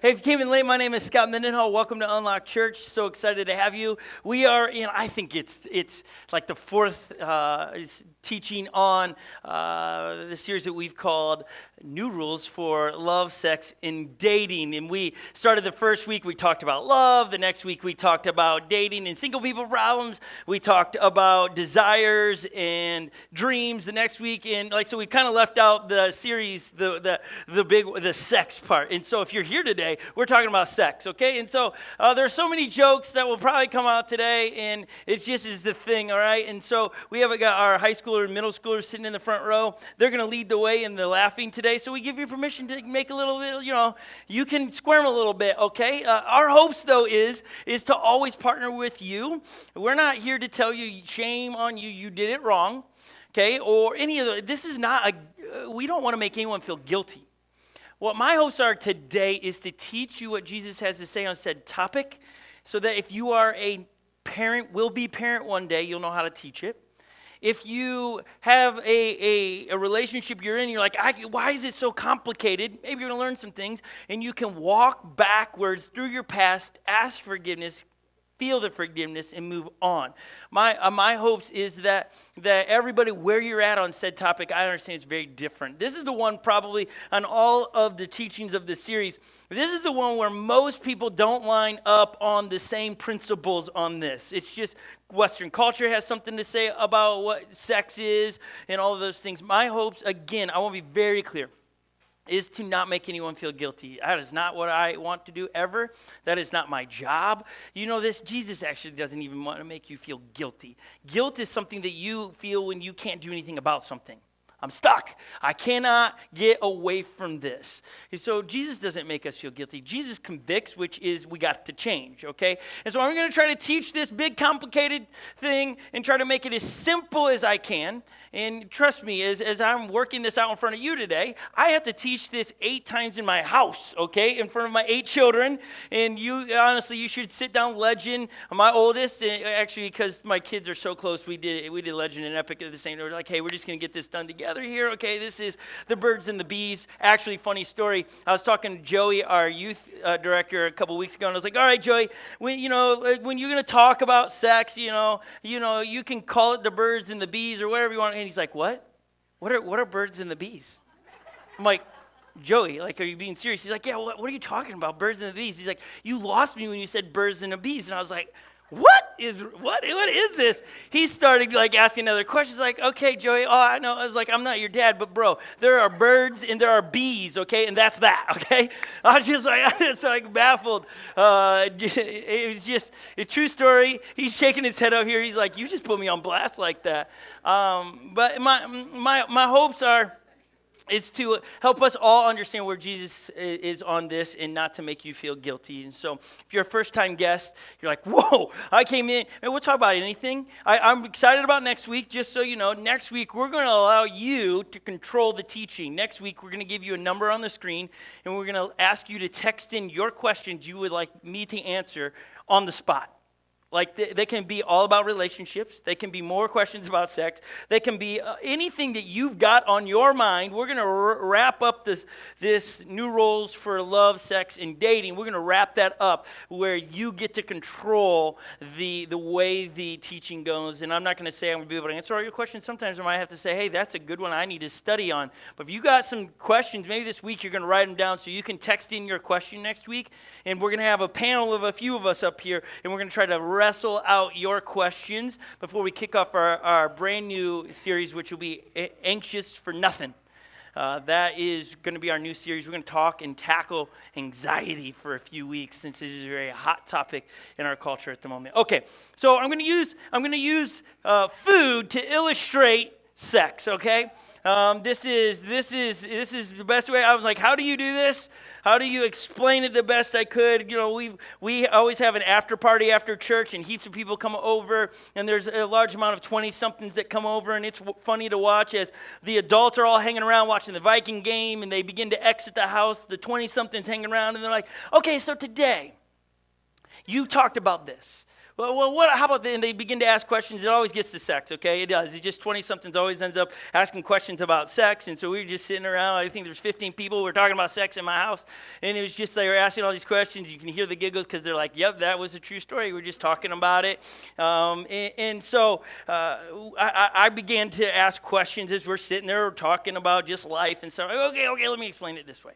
Hey, if you came in late, my name is Scott Mendenhall. Welcome to Unlock Church. So excited to have you. We are in, I think it's like the fourth teaching on the series that we've called New Rules for Love, Sex, and Dating. And we started the first week, we talked about love. The next week, we talked about dating and single people problems. We talked about desires and dreams the next week. And so we kind of left out the series, the sex part. And so if you're here today, we're talking about sex, okay? And so there's so many jokes that will probably come out today, and it just is the thing, all right? And so we have got our high schooler and middle schoolers sitting in the front row. They're going to lead the way in the laughing today, so we give you permission to make a little bit, you can squirm a little bit, okay? Our hopes, though, is to always partner with you. We're not here to tell you, shame on you, you did it wrong, okay? Or any of the, this is not we don't want to make anyone feel guilty. What my hopes are today is to teach you what Jesus has to say on said topic, so that if you are a parent, will-be parent one day, you'll know how to teach it. If you have a relationship you're in, you're like, why is it so complicated? Maybe you're going to learn some things, and you can walk backwards through your past, ask forgiveness, feel the forgiveness, and move on. My hopes is that everybody where you're at on said topic, I understand it's very different. This is the one probably on all of the teachings of the series, this is the one where most people don't line up on the same principles on this. It's just Western culture has something to say about what sex is and all of those things. My hopes, again, I want to be very clear, is to not make anyone feel guilty. That is not what I want to do ever. That is not my job. You know this, Jesus actually doesn't even want to make you feel guilty. Guilt is something that you feel when you can't do anything about something. I'm stuck. I cannot get away from this. And so Jesus doesn't make us feel guilty. Jesus convicts, which is we got to change, okay? And so I'm going to try to teach this big, complicated thing and try to make it as simple as I can. And trust me, as I'm working this out in front of you today, I have to teach this 8 times in my house, okay, in front of my 8 children. And you, honestly, you should sit down Legend. My oldest, actually, because my kids are so close, we did Legend and Epic at the same time. We're like, hey, we're just going to get this done together here. Okay, this is the birds and the bees. Actually, funny story. I was talking to Joey, our youth director, a couple weeks ago, and I was like, all right, Joey, when you're going to talk about sex, you can call it the birds and the bees or whatever you want. And he's like, what? What are birds and the bees? I'm like, Joey, are you being serious? He's like, yeah, what are you talking about, birds and the bees? He's like, you lost me when you said birds and the bees. And I was like, what is this? He started asking other questions okay, Joey, I know. I was like, I'm not your dad, but bro, there are birds and there are bees, okay, and that's that, okay? I was just baffled. It was just a true story. He's shaking his head out here. He's like, you just put me on blast like that. But my hopes is to help us all understand where Jesus is on this and not to make you feel guilty. And so if you're a first-time guest, you're like, whoa, I came in, and we'll talk about anything. I'm excited about next week, just so you know. Next week, we're going to allow you to control the teaching. Next week, we're going to give you a number on the screen, and we're going to ask you to text in your questions you would like me to answer on the spot. They can be all about relationships. They can be more questions about sex. They can be anything that you've got on your mind. We're going to wrap up this new rules for love, sex, and dating. We're going to wrap that up where you get to control the way the teaching goes. And I'm not going to say I'm going to be able to answer all your questions. Sometimes I might have to say, hey, that's a good one I need to study on. But if you got some questions, maybe this week you're going to write them down so you can text in your question next week. And we're going to have a panel of a few of us up here, and we're going to try to wrestle out your questions before we kick off our brand new series, which will be Anxious for Nothing. That is going to be our new series. We're going to talk and tackle anxiety for a few weeks, since it is a very hot topic in our culture at the moment. Okay, so I'm going to use food to illustrate sex. Okay, this is the best way. I was like, how do you do this? How do you explain it the best I could? We always have an after party after church, and heaps of people come over, and there's a large amount of 20-somethings that come over, and it's funny to watch as the adults are all hanging around watching the Viking game, and they begin to exit the house. The 20-somethings hanging around, and they're like, okay, so today, you talked about this. Well, what? How about, and they begin to ask questions. It always gets to sex, okay? It does. It just 20-somethings always ends up asking questions about sex. And so we were just sitting around. I think there's 15 people. We were talking about sex in my house. And it was just, they were asking all these questions. You can hear the giggles because they're like, yep, that was a true story. We're just talking about it. So I began to ask questions as we're sitting there talking about just life and stuff. Okay, let me explain it this way.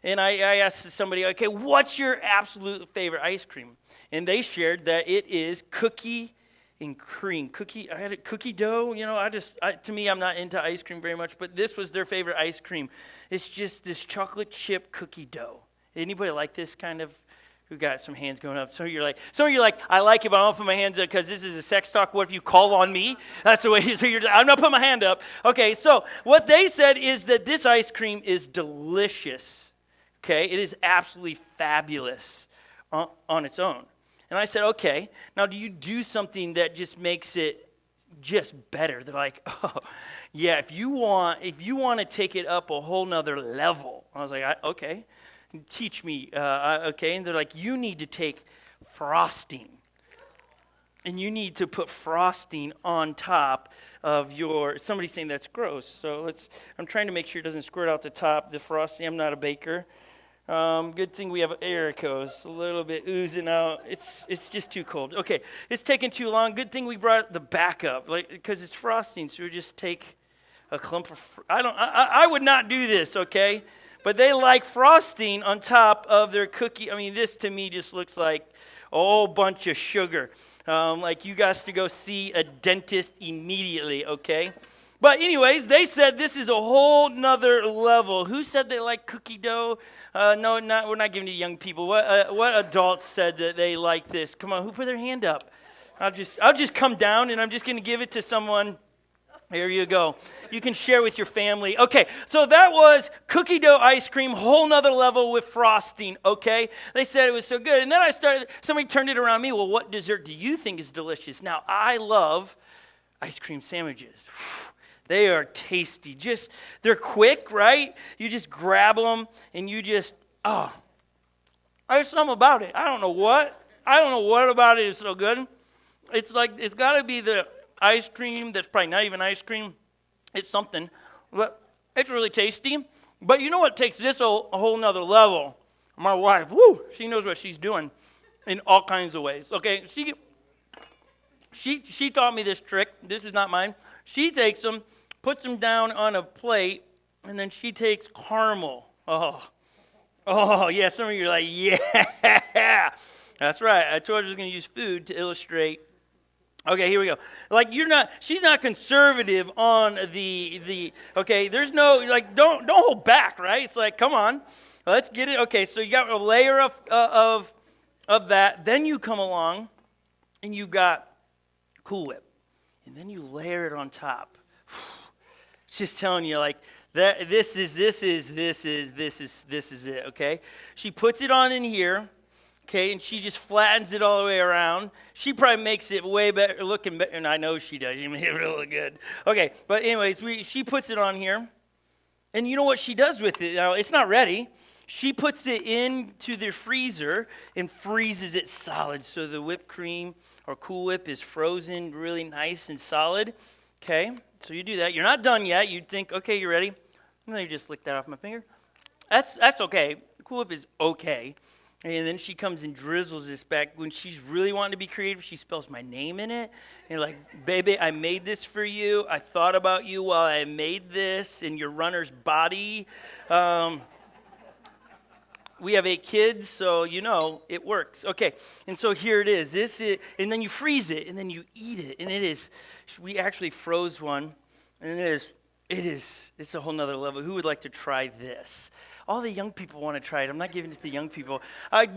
And I asked somebody, okay, what's your absolute favorite ice cream? And they shared that it is cookie and cream. I had a cookie dough. To me, I'm not into ice cream very much, but this was their favorite ice cream. It's just this chocolate chip cookie dough. Anybody like this kind of? Who got some hands going up? Some of you are like, I like it, but I don't put my hands up because this is a sex talk. What if you call on me? That's the way. I'm not putting my hand up. Okay, so what they said is that this ice cream is delicious. Okay, it is absolutely fabulous on its own. And I said, okay, now do you do something that just makes it just better? They're like, oh, yeah, if you want to take it up a whole nother level. I was like, okay, teach me. Okay, and they're like, you need to take frosting. And you need to put frosting on top of somebody's saying that's gross. So I'm trying to make sure it doesn't squirt out the top, the frosting. I'm not a baker. Good thing we have air hose, a little bit oozing out. It's just too cold. Okay, it's taking too long. Good thing we brought the backup, because it's frosting. So we just take a clump of. I would not do this, okay? But they like frosting on top of their cookie. I mean, this to me just looks like a whole bunch of sugar. Like you guys to go see a dentist immediately, okay? But anyways, they said this is a whole nother level. Who said they like cookie dough? No, we're not giving it to young people. What adults said that they like this? Come on, who put their hand up? I'll just come down and I'm just going to give it to someone. Here you go. You can share with your family. Okay, so that was cookie dough ice cream, whole nother level with frosting, okay? They said it was so good. And then somebody turned it around me. Well, what dessert do you think is delicious? Now, I love ice cream sandwiches. They are tasty. They're quick, right? You just grab them and there's something about it. I don't know what about it is so good. It's got to be the ice cream that's probably not even ice cream. It's something, but it's really tasty. But you know what takes this a whole nother level? My wife, she knows what she's doing in all kinds of ways. Okay, she taught me this trick. This is not mine. She takes them, puts them down on a plate, and then she takes caramel. Oh, yeah, some of you are like, yeah. That's right. I told her I was going to use food to illustrate. Okay, here we go. She's not conservative on okay, there's no, don't hold back, right? It's like, come on, let's get it. Okay, so you got a layer of that. Then you come along, and you got Cool Whip. And then you layer it on top. Just telling you, that this is it, okay? She puts it on in here, okay, and she just flattens it all the way around. She probably makes it way better looking, better, and I know she does. She made it really good. Okay, but anyways, she puts it on here, and you know what she does with it? Now, it's not ready. She puts it into the freezer and freezes it solid, so the whipped cream or Cool Whip is frozen really nice and solid, okay? So you do that. You're not done yet. You'd think, okay, you're ready. And then you just lick that off my finger. That's okay. Cool Whip is okay. And then she comes and drizzles this back. When she's really wanting to be creative, she spells my name in it. And like, baby, I made this for you. I thought about you while I made this in your runner's body. We have 8 kids, so you know it works. Okay, and so here it is. And then you freeze it, and then you eat it. And we actually froze one, and it's a whole nother level. Who would like to try this? All the young people want to try it. I'm not giving it to the young people.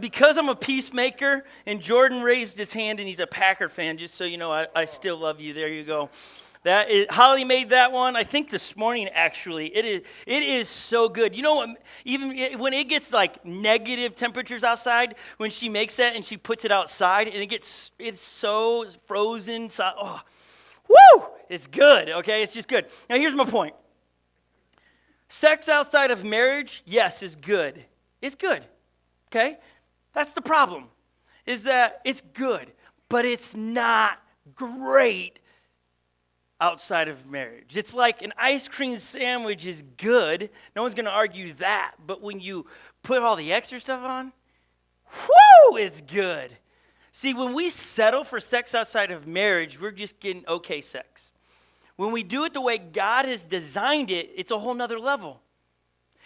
Because I'm a peacemaker, and Jordan raised his hand, and he's a Packer fan, just so you know, I still love you. There you go. Holly made that one, I think this morning, actually. It is so good. You know what? Even when it gets like negative temperatures outside, when she makes that and she puts it outside, and it's so frozen. Woo! It's good, okay? It's just good. Now, here's my point. Sex outside of marriage, yes, is good. It's good, okay? That's the problem, is that it's good. but it's not great outside of marriage. It's like an ice cream sandwich is good. No one's going to argue that. But when you put all the extra stuff on, whoo, it's good. See, when we settle for sex outside of marriage, we're just getting okay sex. When we do it the way God has designed it, it's a whole nother level.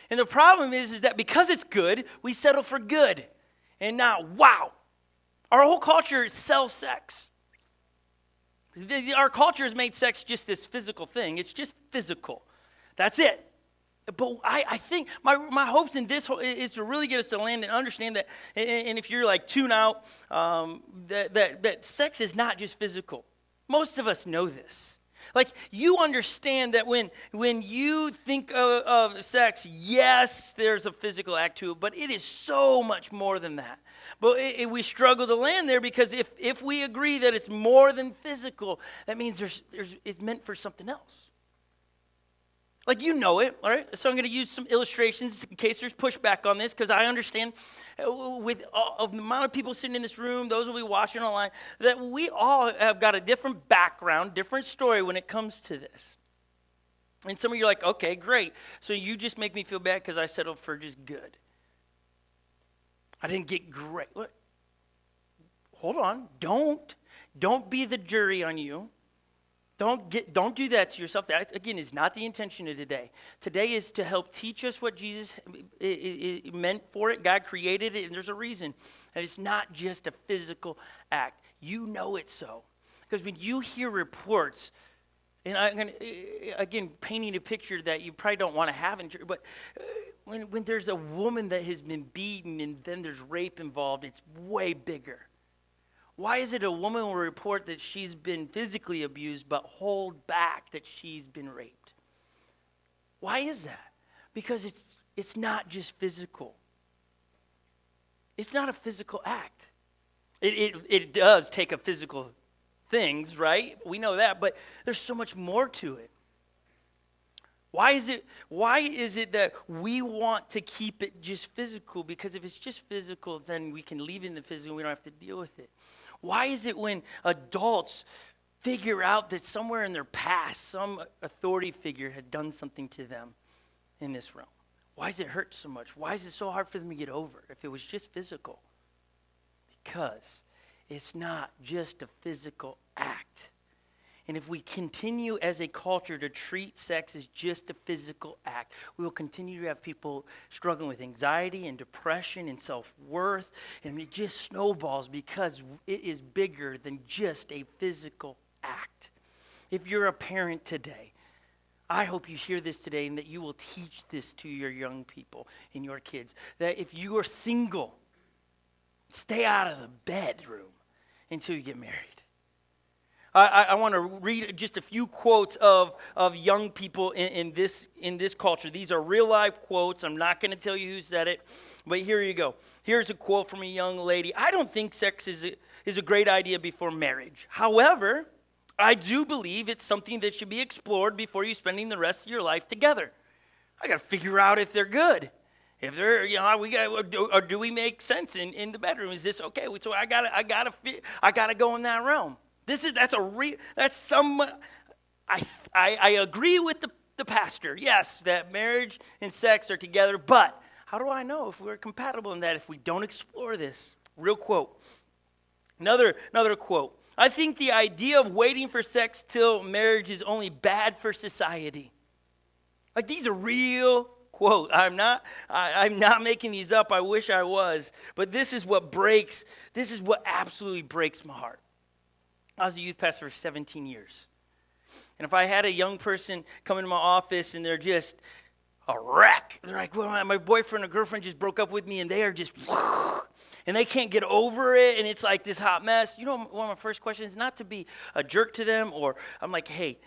And the problem is that because it's good, we settle for good and not wow. Our whole culture sells sex. Our culture has made sex just this physical thing. It's just physical. That's it. But I think my hopes in this is to really get us to land and understand that, and if you're like tune out, that sex is not just physical. Most of us know this. Like, you understand that when you think of sex, yes, there's a physical act to it, but it is so much more than that. But we struggle to land there because if we agree that it's more than physical, that means it's meant for something else. Like, you know it, all right? So I'm going to use some illustrations in case there's pushback on this, because I understand with the amount of people sitting in this room, those who will be watching online, that we all have got a different background, different story when it comes to this. And some of you are like, okay, great. So you just make me feel bad because I settled for just good. I didn't get great. Look, hold on. Don't be the jury on you. Don't do that to yourself. That, again, is not the intention of today. Today is to help teach us what Jesus meant for it. God created it, and there's a reason. And it's not just a physical act. You know it so. Because when you hear reports, and I'm going to, again, painting a picture that you probably don't want to have in church, but when there's a woman that has been beaten and then there's rape involved, it's way bigger. Why is it a woman will report that she's been physically abused but hold back that she's been raped? Why is that? Because it's not just physical. It's not a physical act. It does take a physical things, right? We know that, but there's so much more to it. Why is it that we want to keep it just physical? Because if it's just physical, then we can leave it in the physical and we don't have to deal with it. Why is it when adults figure out that somewhere in their past, some authority figure had done something to them in this realm? Why does it hurt so much? Why is it so hard for them to get over if it was just physical? Because it's not just a physical act. And if we continue as a culture to treat sex as just a physical act, we will continue to have people struggling with anxiety and depression and self-worth. And it just snowballs because it is bigger than just a physical act. If you're a parent today, I hope you hear this today and that you will teach this to your young people and your kids. That if you are single, stay out of the bedroom until you get married. I want to read just a few quotes of young people in this culture. These are real life quotes. I'm not going to tell you who said it, but here you go. Here's a quote from a young lady. I don't think sex is a great idea before marriage. However, I do believe it's something that should be explored before you spending the rest of your life together. I got to figure out if they're good. If they're, or do we make sense in the bedroom? Is this okay? So I gotta go in that realm. I agree with the pastor. Yes, that marriage and sex are together, but how do I know if we're compatible in that if we don't explore this? Real quote. Another quote. I think the idea of waiting for sex till marriage is only bad for society. Like, these are real quotes. I'm not making these up. I wish I was. But this is what absolutely breaks my heart. I was a youth pastor for 17 years. And if I had a young person come into my office and they're just a wreck, they're like, well, my boyfriend or girlfriend just broke up with me, and they are just, and they can't get over it, and it's like this hot mess. You know, one of my first questions is not to be a jerk to them, or I'm like, hey,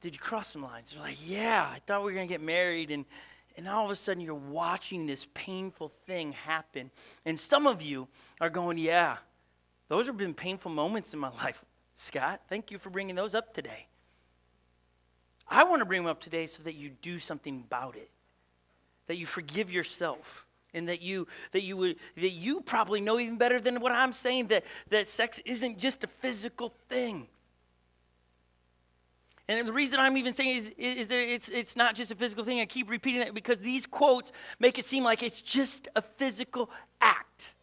did you cross some lines? They're like, yeah, I thought we were going to get married, and all of a sudden you're watching this painful thing happen. And some of you are going, yeah, those have been painful moments in my life, Scott. Thank you for bringing those up today. I want to bring them up today so that you do something about it, that you forgive yourself, And that you probably know even better than what I'm saying, that sex isn't just a physical thing. And the reason I'm even saying is that it's not just a physical thing. I keep repeating that because these quotes make it seem like it's just a physical act.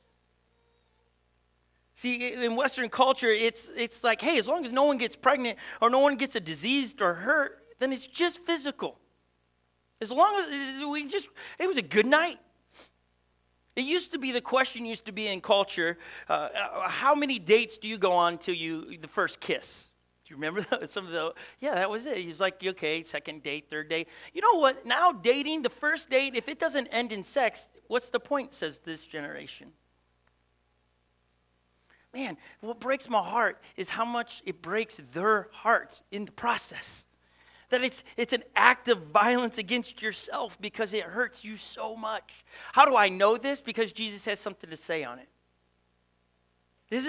See, in Western culture, it's like, hey, as long as no one gets pregnant or no one gets a disease or hurt, then it's just physical. As long as it was a good night. It used to be, the question used to be in culture, how many dates do you go on till the first kiss? Do you remember that? Yeah, that was it. He's like, okay, second date, third date. You know what? Now dating, the first date, if it doesn't end in sex, what's the point, says this generation. Man, what breaks my heart is how much it breaks their hearts in the process. That it's an act of violence against yourself because it hurts you so much. How do I know this? Because Jesus has something to say on it. This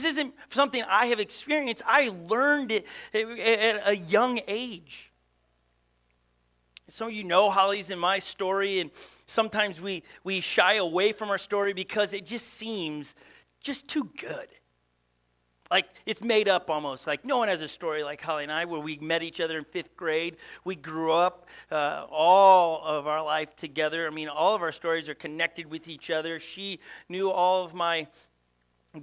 isn't something I have experienced. I learned it at a young age. Some of you know Holly's and my story, and sometimes we shy away from our story because it just seems just too good. Like, it's made up almost. Like, no one has a story like Holly and I, where we met each other in 5th grade. We grew up all of our life together. I mean, all of our stories are connected with each other. She knew all of my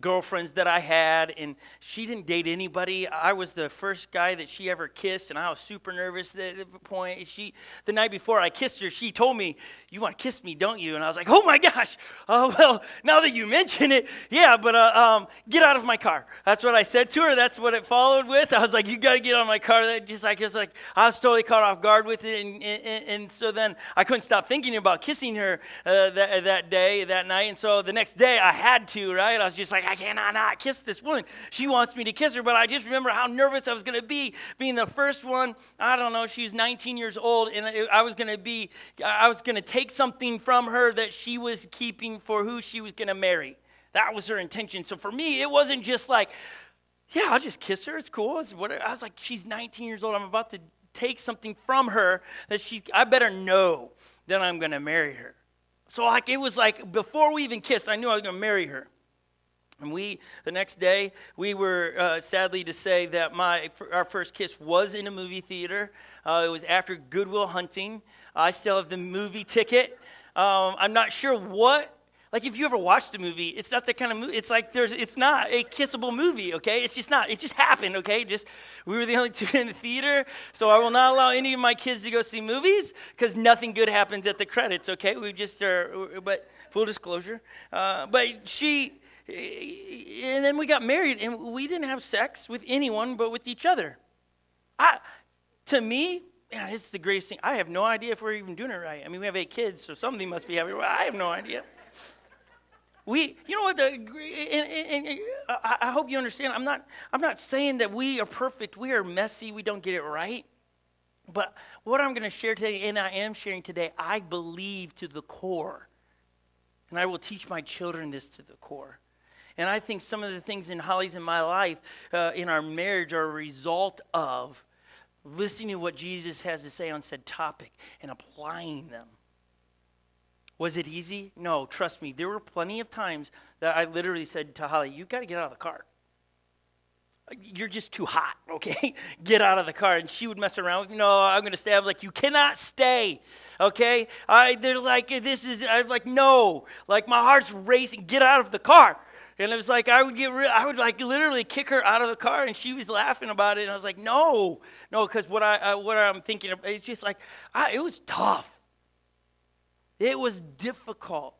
girlfriends that I had, and she didn't date anybody. I was the first guy that she ever kissed, and I was super nervous at the point. The night before I kissed her, she told me, "You want to kiss me, don't you?" And I was like, "Oh my gosh, well, now that you mention it, yeah, but get out of my car." That's what I said to her. That's what it followed with. I was like, "You got to get out of my car." I was totally caught off guard with it, and so then I couldn't stop thinking about kissing her that night, and so the next day I had to, right? I was just like, I cannot not kiss this woman. She wants me to kiss her, but I just remember how nervous I was going to be being the first one. I don't know, she was 19 years old, and I was going to take something from her that she was keeping for who she was going to marry. That was her intention. So for me, it wasn't just like, yeah, I'll just kiss her. It's cool. It's whatever. I was like, she's 19 years old. I'm about to take something from her that I better know that I'm going to marry her. So it was like before we even kissed, I knew I was going to marry her. And the next day, we were, sadly to say, that our first kiss was in a movie theater. It was after Good Will Hunting. I still have the movie ticket. I'm not sure what, like if you ever watched a movie, it's not that kind of movie. It's like it's not a kissable movie, okay? It's just not. It just happened, okay? We were the only two in the theater, so I will not allow any of my kids to go see movies because nothing good happens at the credits, okay? We just but full disclosure. And then we got married, and we didn't have sex with anyone but with each other. To me, man, this is the greatest thing. I have no idea if we're even doing it right. I mean, we have 8 kids, so something must be happening. I have no idea. You know what? I hope you understand. I'm not saying that we are perfect. We are messy. We don't get it right. But what I'm going to share today, and I am sharing today, I believe to the core. And I will teach my children this to the core. And I think some of the things in Holly's and my life, in our marriage, are a result of listening to what Jesus has to say on said topic and applying them. Was it easy? No, trust me. There were plenty of times that I literally said to Holly, "You got to get out of the car. You're just too hot, okay? Get out of the car." And she would mess around with me. "No, I'm going to stay." I was like, "You cannot stay, okay?" They're like, I'm like, "No." Like, my heart's racing. Get out of the car. And it was like, I would literally kick her out of the car, and she was laughing about it. And I was like, no, because what I'm thinking of, it's just like, it was tough. It was difficult.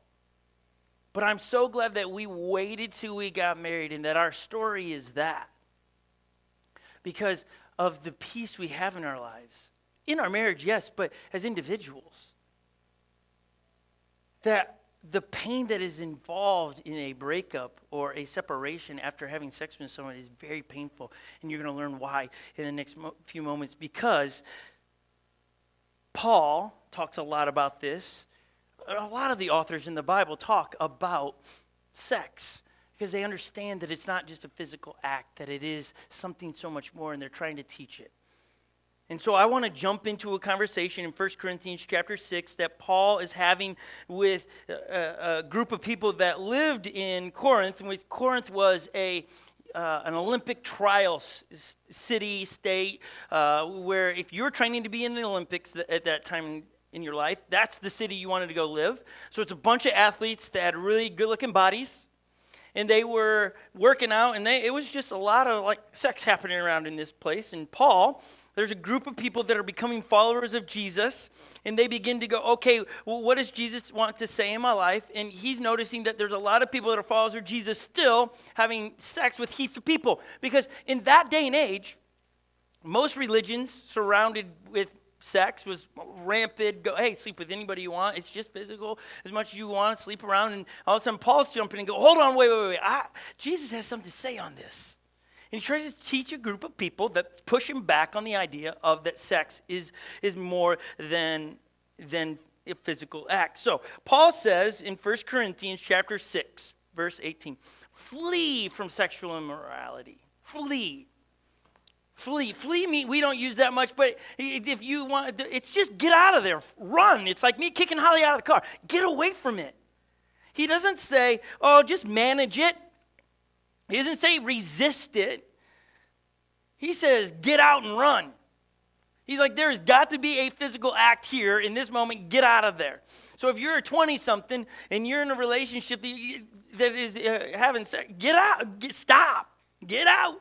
But I'm so glad that we waited till we got married and that our story is that. Because of the peace we have in our lives. In our marriage, yes, but as individuals. That the pain that is involved in a breakup or a separation after having sex with someone is very painful. And you're going to learn why in the next few moments. Because Paul talks a lot about this. A lot of the authors in the Bible talk about sex. Because they understand that it's not just a physical act. That it is something so much more, and they're trying to teach it. And so I want to jump into a conversation in 1 Corinthians chapter 6 that Paul is having with a group of people that lived in Corinth. And Corinth was an Olympic trial city, state, where if you're training to be in the Olympics at that time in your life, that's the city you wanted to go live. So it's a bunch of athletes that had really good-looking bodies. And they were working out, and it was just a lot of sex happening around in this place. And Paul, there's a group of people that are becoming followers of Jesus, and they begin to go, okay, well, what does Jesus want to say in my life? And he's noticing that there's a lot of people that are followers of Jesus still having sex with heaps of people. Because in that day and age, most religions surrounded with sex was rampant. Go, hey, sleep with anybody you want. It's just physical as much as you want. Sleep around. And all of a sudden, Paul's jumping and go, hold on, wait. Jesus has something to say on this. And he tries to teach a group of people that push him back on the idea of that sex is more than a physical act. So Paul says in 1 Corinthians chapter 6, verse 18, flee from sexual immorality. Flee. Flee mean we don't use that much, but if you want, it's just get out of there. Run. It's like me kicking Holly out of the car. Get away from it. He doesn't say, oh, just manage it. He doesn't say resist it. He says get out and run. He's like, there's got to be a physical act here in this moment. Get out of there. So if you're a 20-something and you're in a relationship that is having sex, get out. Stop. Get out.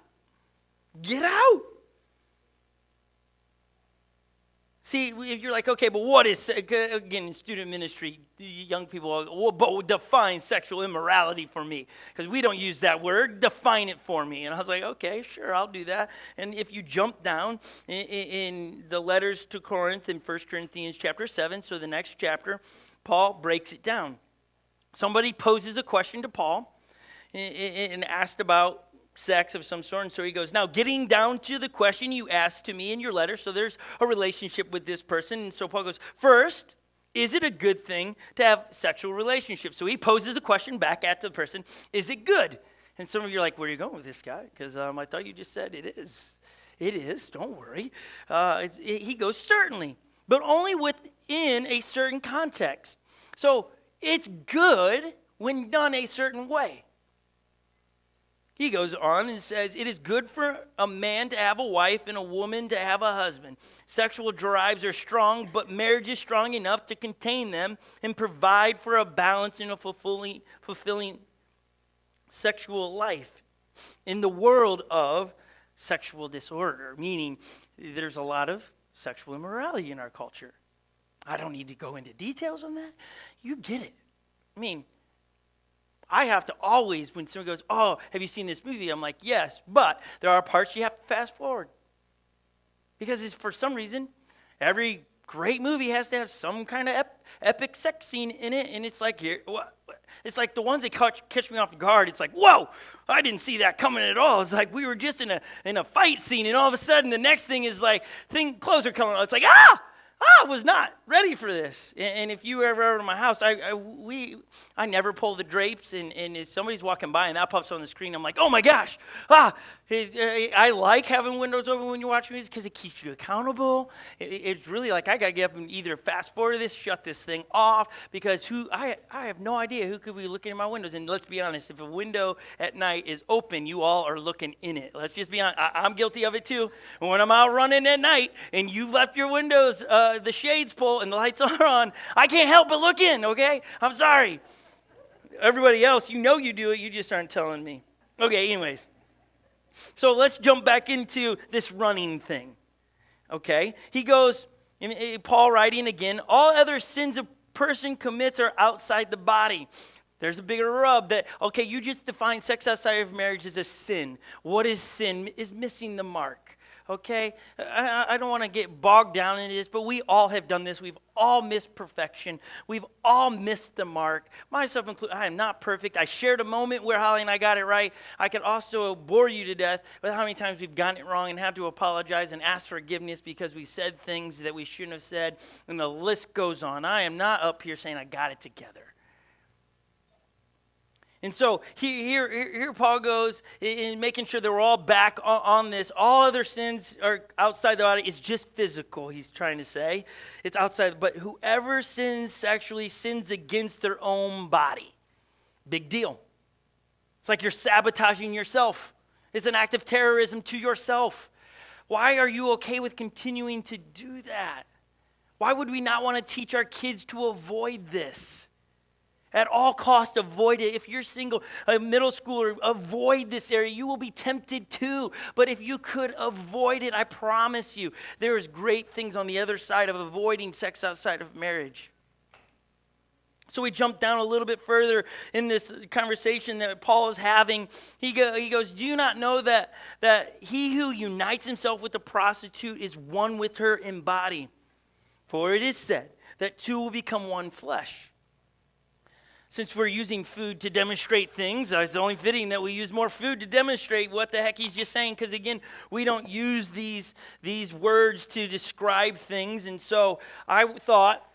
Get out. See, if you're like, okay, but what is, again, in student ministry, young people, but define sexual immorality for me, because we don't use that word. Define it for me. And I was like, okay, sure, I'll do that. And if you jump down in the letters to Corinth in 1 Corinthians chapter 7, so the next chapter, Paul breaks it down. Somebody poses a question to Paul and asked about sex of some sort. And so he goes, now getting down to the question you asked to me in your letter. So there's a relationship with this person. And so Paul goes, first, is it a good thing to have sexual relationships? So he poses a question back at the person, is it good? And some of you are like, where are you going with this guy? Because I thought you just said it is. It is, don't worry. He goes, certainly, but only within a certain context. So it's good when done a certain way. He goes on and says, it is good for a man to have a wife and a woman to have a husband. Sexual drives are strong, but marriage is strong enough to contain them and provide for a balanced and a fulfilling sexual life in the world of sexual disorder, meaning there's a lot of sexual immorality in our culture. I don't need to go into details on that. You get it. I mean, I have to always, when someone goes, oh, have you seen this movie? I'm like, yes, but there are parts you have to fast forward. Because it's, for some reason, every great movie has to have some kind of epic sex scene in it, and it's like, it's like the ones that catch me off guard. It's like, whoa, I didn't see that coming at all. It's like we were just in a fight scene, and all of a sudden the next thing is like, clothes are coming out. It's like, I was not ready for this. And if you were ever over to my house, I never pull the drapes, and if somebody's walking by and that pops on the screen, I'm like, oh my gosh, I like having windows open when you watch movies because it keeps you accountable. It's really like I got to get up and either fast forward this, shut this thing off, because I have no idea who could be looking in my windows. And let's be honest, if a window at night is open, you all are looking in it. Let's just be honest. I'm guilty of it too. When I'm out running at night and you left your windows, the shades pulled and the lights are on, I can't help but look in, okay? I'm sorry. Everybody else, you know you do it, you just aren't telling me. Okay, anyways. So let's jump back into this running thing, okay? He goes, Paul writing again, all other sins a person commits are outside the body. There's a bigger rub that, okay, you just define sex outside of marriage as a sin. What is sin? Is missing the mark. Okay, I don't want to get bogged down in this, but we all have done this. We've all missed perfection. We've all missed the mark. Myself included, I am not perfect. I shared a moment where Holly and I got it right. I could also bore you to death with how many times we've gotten it wrong and had to apologize and ask forgiveness because we said things that we shouldn't have said, and the list goes on. I am not up here saying I got it together. And so here Paul goes in making sure that we're all back on this. All other sins are outside the body. It's just physical, he's trying to say. It's outside. But whoever sins sexually sins against their own body. Big deal. It's like you're sabotaging yourself. It's an act of terrorism to yourself. Why are you okay with continuing to do that? Why would we not want to teach our kids to avoid this? At all costs, avoid it. If you're single, a middle schooler, avoid this area. You will be tempted too. But if you could avoid it, I promise you, there's great things on the other side of avoiding sex outside of marriage. So we jump down a little bit further in this conversation that Paul is having. He goes, do you not know that he who unites himself with a prostitute is one with her in body? For it is said that two will become one flesh. Since we're using food to demonstrate things, it's only fitting that we use more food to demonstrate what the heck he's just saying. Because again, we don't use these words to describe things. And so I thought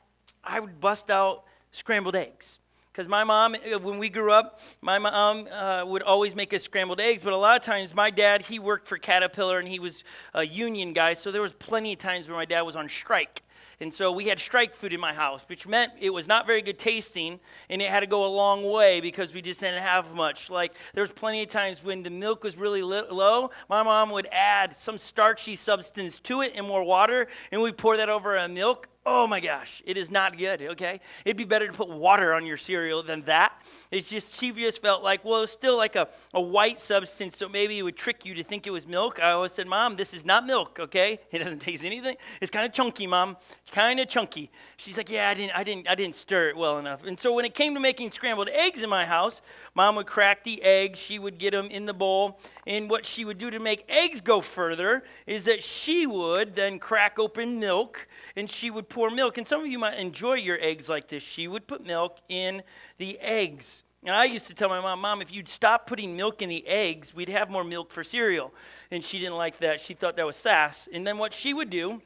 I would bust out scrambled eggs. Because my mom, when we grew up, my mom would always make us scrambled eggs. But a lot of times, my dad, he worked for Caterpillar, and he was a union guy. So there was plenty of times where my dad was on strike. And so we had strike food in my house, which meant it was not very good tasting, and it had to go a long way because we just didn't have much. Like, there was plenty of times when the milk was really low, my mom would add some starchy substance to it and more water, and we'd pour that over a milk. Oh my gosh, it is not good, okay? It'd be better to put water on your cereal than that. It's just, she just felt like, well, it's still like a white substance, so maybe it would trick you to think it was milk. I always said, Mom, this is not milk, okay? It doesn't taste anything. It's kind of chunky, Mom, kind of chunky. She's like, yeah, I didn't stir it well enough. And so when it came to making scrambled eggs in my house, Mom would crack the eggs. She would get them in the bowl. And what she would do to make eggs go further is that she would then crack open milk, and she would pour milk. And some of you might enjoy your eggs like this. She would put milk in the eggs. And I used to tell my mom, if you'd stop putting milk in the eggs, we'd have more milk for cereal. And she didn't like that. She thought that was sass. And then what she would do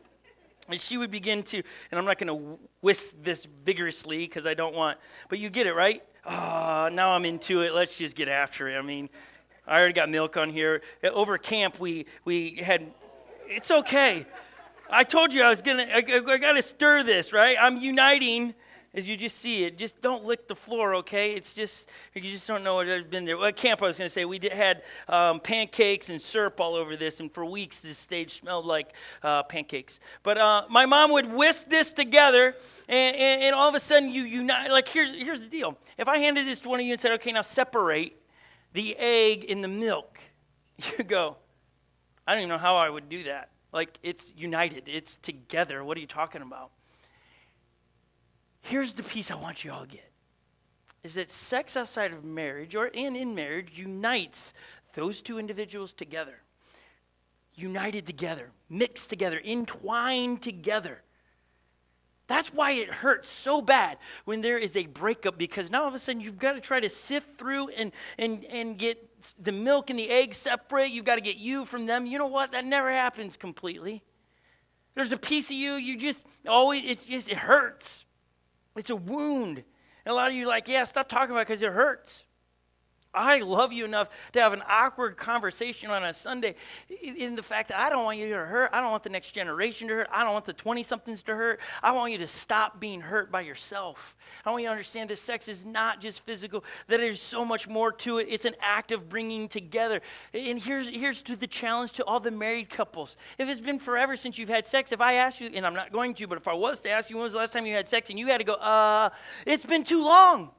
is she would begin to, and I'm not going to whisk this vigorously because I don't want, but you get it, right? Oh, now I'm into it. Let's just get after it. I mean, I already got milk on here. Over camp, we had, it's okay. I told you I got to stir this, right? I'm uniting as you just see it. Just don't lick the floor, okay? It's just, you just don't know what has been there. Well, at camp, I was going to say, we had pancakes and syrup all over this, and for weeks this stage smelled like pancakes. But my mom would whisk this together, and all of a sudden you unite. Like, here's the deal. If I handed this to one of you and said, okay, now separate the egg in the milk, you go, I don't even know how I would do that. Like, it's united. It's together. What are you talking about? Here's the piece I want you all to get, is that sex outside of marriage or in marriage unites those two individuals together. United together, mixed together, entwined together. That's why it hurts so bad when there is a breakup, because now all of a sudden you've got to try to sift through and get the milk and the eggs separate. You've got to get you from them. You know what? That never happens completely. There's a piece of you just always, it hurts. It's a wound. And a lot of you are like, yeah, stop talking about it because it hurts. I love you enough to have an awkward conversation on a Sunday in the fact that I don't want you to hurt. I don't want the next generation to hurt. I don't want the 20-somethings to hurt. I want you to stop being hurt by yourself. I want you to understand that sex is not just physical, that there's so much more to it. It's an act of bringing together. And here's to the challenge to all the married couples. If it's been forever since you've had sex, if I asked you, and I'm not going to, but if I was to ask you when was the last time you had sex, and you had to go, it's been too long.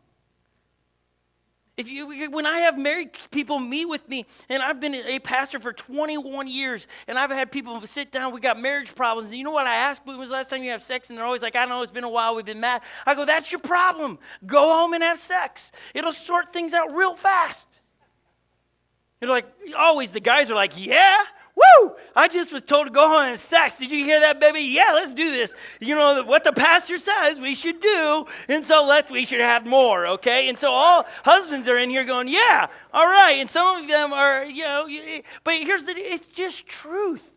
When I have married people meet with me, and I've been a pastor for 21 years, and I've had people sit down, we got marriage problems, and you know what I ask, when was the last time you have sex? And they're always like, I don't know, it's been a while, we've been mad. I go, that's your problem. Go home and have sex. It'll sort things out real fast. You're like, always the guys are like, yeah, woo, I just was told to go home and have sex. Did you hear that, baby? Yeah, let's do this. You know, what the pastor says we should do, and so we should have more, okay? And so all husbands are in here going, yeah, all right. And some of them are, but it's just truth.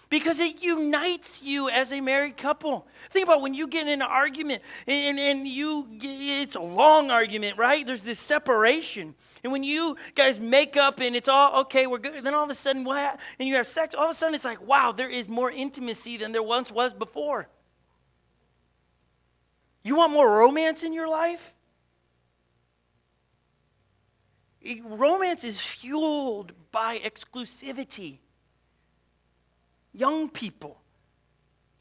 because it unites you as a married couple. Think about when you get in an argument and it's a long argument, right? There's this separation. And when you guys make up and it's all, okay, we're good. Then all of a sudden, what? And you have sex. All of a sudden, it's like, wow, there is more intimacy than there once was before. You want more romance in your life? Romance is fueled by exclusivity. Young people,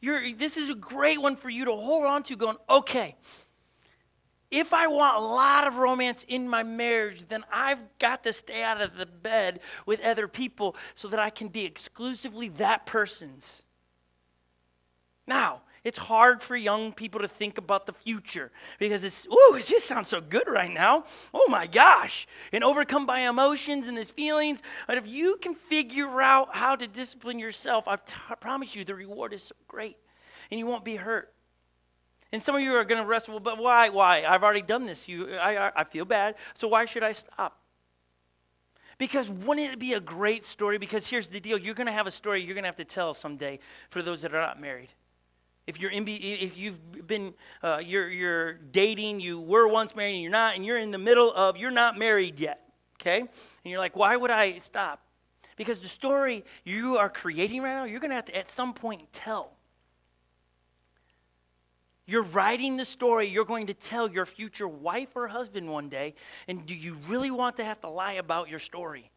this is a great one for you to hold on to, going, okay, if I want a lot of romance in my marriage, then I've got to stay out of the bed with other people so that I can be exclusively that person's. Now, it's hard for young people to think about the future because it just sounds so good right now. Oh my gosh. And overcome by emotions and these feelings. But if you can figure out how to discipline yourself, I promise you the reward is so great. And you won't be hurt. And some of you are going to wrestle, but why? I've already done this. I feel bad. So why should I stop? Because wouldn't it be a great story? Because here's the deal. You're going to have a story you're going to have to tell someday for those that are not married. If you've been you're dating, you were once married and you're not, and you're in the middle of you're not married yet, okay? And you're like, why would I stop? Because the story you are creating right now, you're going to have to at some point tell. You're writing the story you're going to tell your future wife or husband one day, and do you really want to have to lie about your story?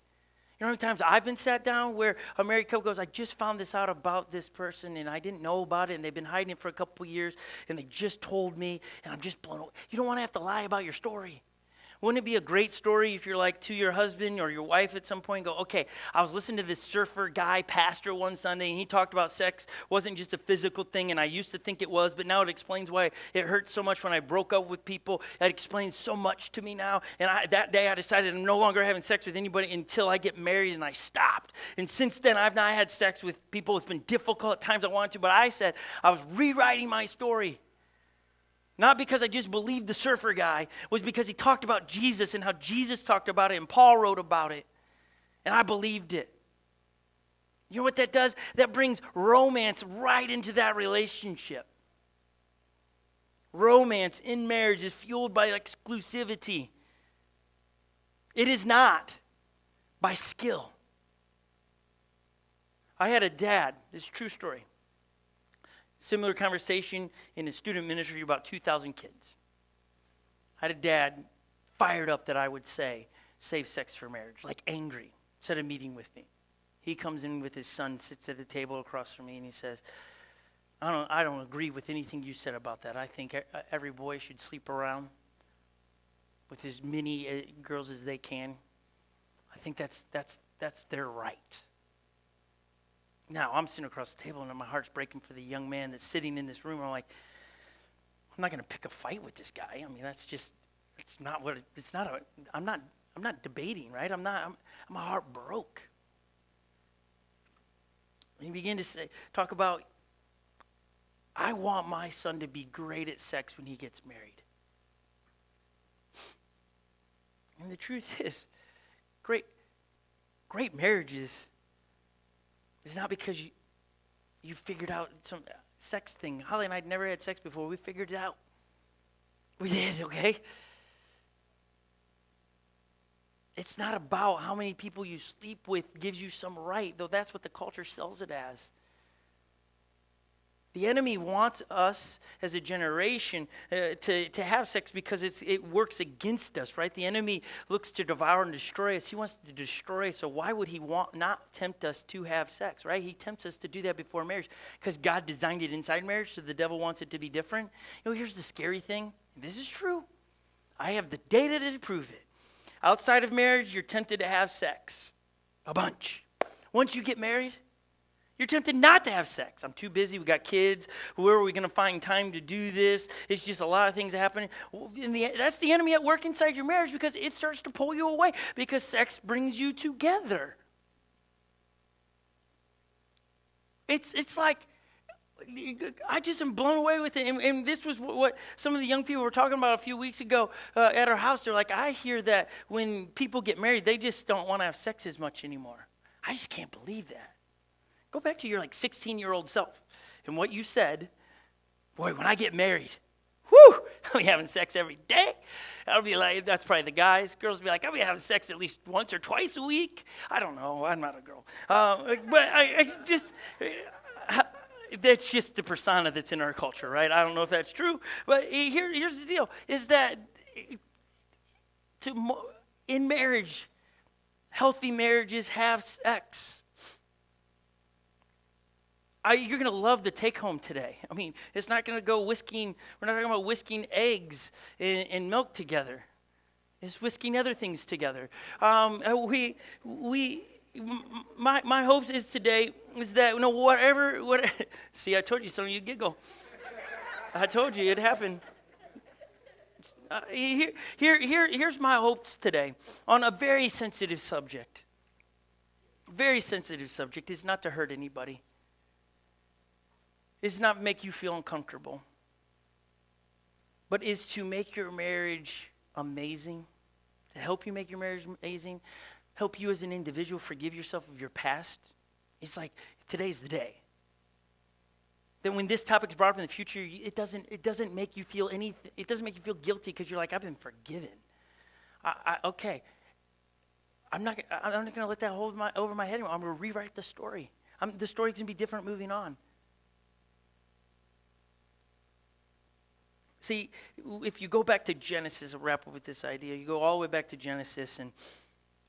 You know how many times I've been sat down where a married couple goes, I just found this out about this person and I didn't know about it and they've been hiding it for a couple of years and they just told me and I'm just blown away. You don't want to have to lie about your story. Wouldn't it be a great story if you're like to your husband or your wife at some point and go, okay, I was listening to this surfer guy, pastor one Sunday, and he talked about sex wasn't just a physical thing, and I used to think it was, but now it explains why it hurt so much when I broke up with people. It explains so much to me now, and that day I decided I'm no longer having sex with anybody until I get married, and I stopped. And since then, I've not had sex with people. It's been difficult at times I wanted to, but I said I was rewriting my story. Not because I just believed the surfer guy, it was because he talked about Jesus and how Jesus talked about it and Paul wrote about it. And I believed it. You know what that does? That brings romance right into that relationship. Romance in marriage is fueled by exclusivity. It is not by skill. I had a dad, this is a true story. Similar conversation in his student ministry about 2,000 kids. I had a dad fired up that I would say, save sex for marriage, like angry, set a meeting with me. He comes in with his son, sits at the table across from me, and he says, I don't agree with anything you said about that. I think every boy should sleep around with as many girls as they can. I think that's their right. Now, I'm sitting across the table and my heart's breaking for the young man that's sitting in this room. I'm like, I'm not going to pick a fight with this guy. I mean, I'm not debating, right? My heart broke. And he began to talk about, I want my son to be great at sex when he gets married. And the truth is, great marriages is not because you figured out some sex thing. Holly and I had never had sex before. We figured it out. We did, okay? It's not about how many people you sleep with gives you some right, though that's what the culture sells it as. The enemy wants us as a generation to have sex because it works against us, right? The enemy looks to devour and destroy us. He wants to destroy us, so why would he not tempt us to have sex, right? He tempts us to do that before marriage because God designed it inside marriage, so the devil wants it to be different. You know, here's the scary thing. This is true. I have the data to prove it. Outside of marriage, you're tempted to have sex. A bunch. Once you get married, you're tempted not to have sex. I'm too busy. We got kids. Where are we going to find time to do this? It's just a lot of things happening. That's the enemy at work inside your marriage because it starts to pull you away because sex brings you together. It's like, I just am blown away with it. And this was what some of the young people were talking about a few weeks ago at our house. They're like, I hear that when people get married, they just don't want to have sex as much anymore. I just can't believe that. Go back to your 16-year-old self and what you said. Boy, when I get married, whew, I'll be having sex every day. I'll be like, that's probably the guys. Girls will be like, I'll be having sex at least once or twice a week. I don't know. I'm not a girl. But I just, that's just the persona that's in our culture, right? I don't know if that's true. But here's the deal, is that in marriage, healthy marriages have sex. You're going to love the take home today. I mean, it's not going to go whisking, we're not talking about whisking eggs and milk together. It's whisking other things together. My hopes is today is that, whatever, see, I told you, some of you giggle. I told you, it happened. Here's my hopes today on a very sensitive subject. Very sensitive subject is not to hurt anybody. Is not make you feel uncomfortable, but is to make your marriage amazing, to help you make your marriage amazing, help you as an individual forgive yourself of your past. It's like today's the day. Then when this topic is brought up in the future, it doesn't make you feel anything. It doesn't make you feel guilty because you're like, I've been forgiven. Okay. I'm not going to let that hold over my head anymore. I'm going to rewrite the story. The story's going to be different moving on. See, if you go back to Genesis, I'll wrap up with this idea. You go all the way back to Genesis, and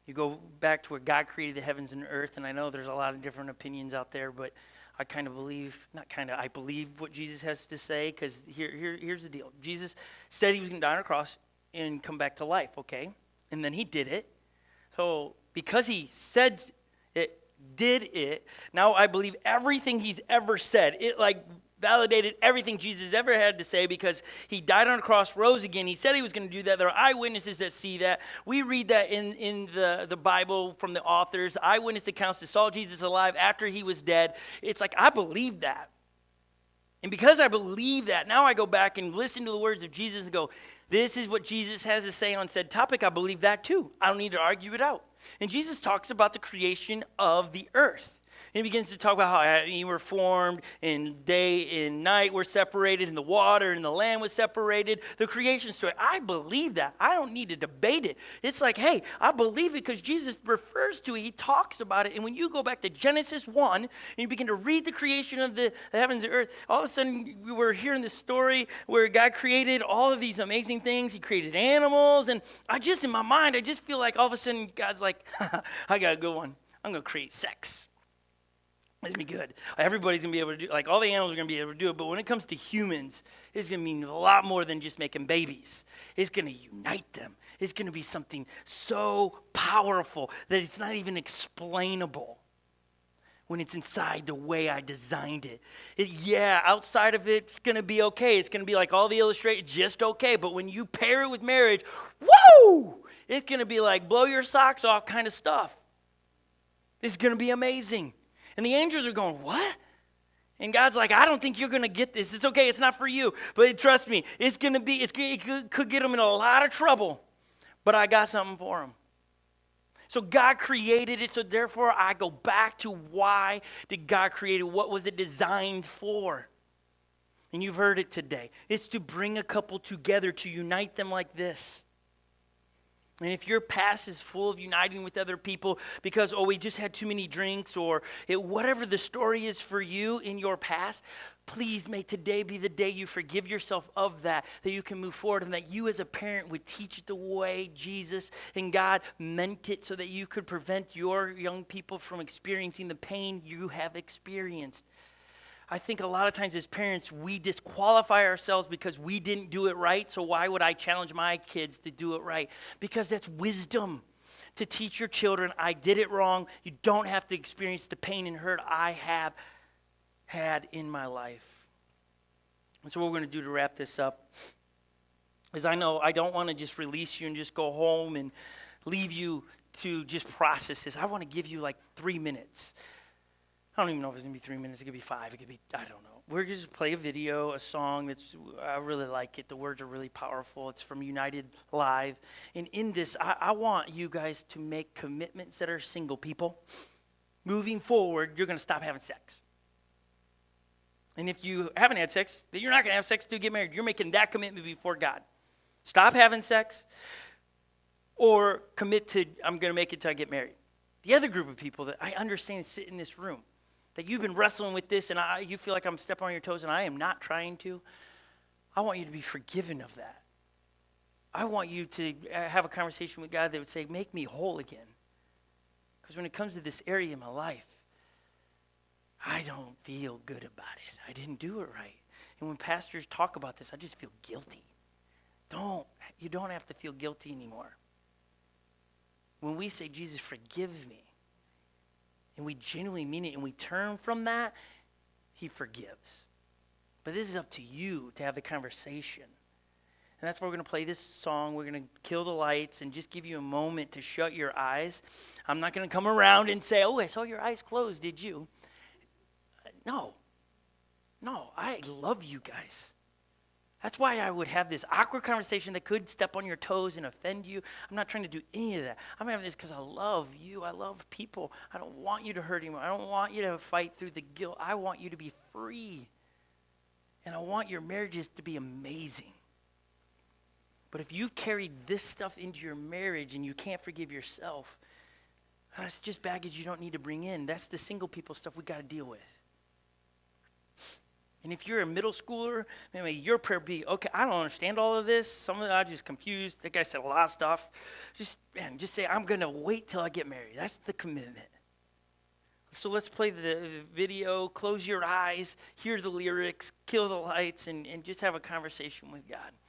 you go back to where God created the heavens and earth. And I know there's a lot of different opinions out there, but I believe what Jesus has to say, because here's the deal. Jesus said he was going to die on a cross and come back to life, okay? And then he did it. So because he said it, did it, now I believe everything he's ever said. It validated everything Jesus ever had to say, because he died on a cross, rose again. He said he was going to do that. There are eyewitnesses that see that. We read that in the Bible from the authors, eyewitness accounts that saw Jesus alive after he was dead. It's like, I believe that. And because I believe that, now I go back and listen to the words of Jesus and go, this is what Jesus has to say on said topic. I believe that too. I don't need to argue it out. And Jesus talks about the creation of the earth. And he begins to talk about how you were formed, and day and night were separated, and the water and the land was separated. The creation story. I believe that. I don't need to debate it. It's like, hey, I believe it because Jesus refers to it. He talks about it. And when you go back to Genesis 1, and you begin to read the creation of the heavens and earth, all of a sudden we're hearing this story where God created all of these amazing things. He created animals. And in my mind, I just feel like all of a sudden God's like, I got a good one. I'm going to create sex. It's going to be good. Everybody's going to be able to do, all the animals are going to be able to do it. But when it comes to humans, it's going to mean a lot more than just making babies. It's going to unite them. It's going to be something so powerful that it's not even explainable when it's inside the way I designed it. Outside of it, it's going to be okay. It's going to be like all the illustrated, just okay. But when you pair it with marriage, woo! It's going to be like blow your socks off kind of stuff. It's going to be amazing. And the angels are going, what? And God's like, I don't think you're going to get this. It's okay. It's not for you. But trust me, it could get them in a lot of trouble. But I got something for them. So God created it. So therefore, I go back to why did God create it? What was it designed for? And you've heard it today. It's to bring a couple together, to unite them like this. And if your past is full of uniting with other people because, we just had too many drinks, or whatever the story is for you in your past, please may today be the day you forgive yourself of that you can move forward, and that you as a parent would teach it the way Jesus and God meant it, so that you could prevent your young people from experiencing the pain you have experienced. I think a lot of times as parents, we disqualify ourselves because we didn't do it right. So why would I challenge my kids to do it right? Because that's wisdom. To teach your children, I did it wrong. You don't have to experience the pain and hurt I have had in my life. And so what we're going to do to wrap this up is, I know I don't want to just release you and just go home and leave you to just process this. I want to give you 3 minutes. I don't even know if it's going to be 3 minutes. It could be 5. It could be, I don't know. We're going to just play a video, a song I really like it. The words are really powerful. It's from United Live. And in this, I want you guys to make commitments that are single people. moving forward, you're going to stop having sex. And if you haven't had sex, then you're not going to have sex till you get married. You're making that commitment before God. Stop having sex or commit to, I'm going to make it till I get married. The other group of people that I understand sit in this room, that you've been wrestling with this and you feel like I'm stepping on your toes and I am not trying to, I want you to be forgiven of that. I want you to have a conversation with God that would say, make me whole again. Because when it comes to this area in my life, I don't feel good about it. I didn't do it right. And when pastors talk about this, I just feel guilty. You don't have to feel guilty anymore. When we say, Jesus, forgive me, and we genuinely mean it, and we turn from that, he forgives. But this is up to you to have the conversation. And that's why we're going to play this song. We're going to kill the lights and just give you a moment to shut your eyes. I'm not going to come around and say, oh, I saw your eyes closed, did you? No, I love you guys. That's why I would have this awkward conversation that could step on your toes and offend you. I'm not trying to do any of that. I'm having this because I love you. I love people. I don't want you to hurt anyone. I don't want you to fight through the guilt. I want you to be free. And I want your marriages to be amazing. But if you've carried this stuff into your marriage and you can't forgive yourself, that's just baggage you don't need to bring in. That's the single people stuff we got to deal with. And if you're a middle schooler, maybe your prayer be, okay, I don't understand all of this. Some of it I'm just confused. That guy said a lot of stuff. Just say, I'm going to wait till I get married. That's the commitment. So let's play the video. Close your eyes. Hear the lyrics. Kill the lights. And just have a conversation with God.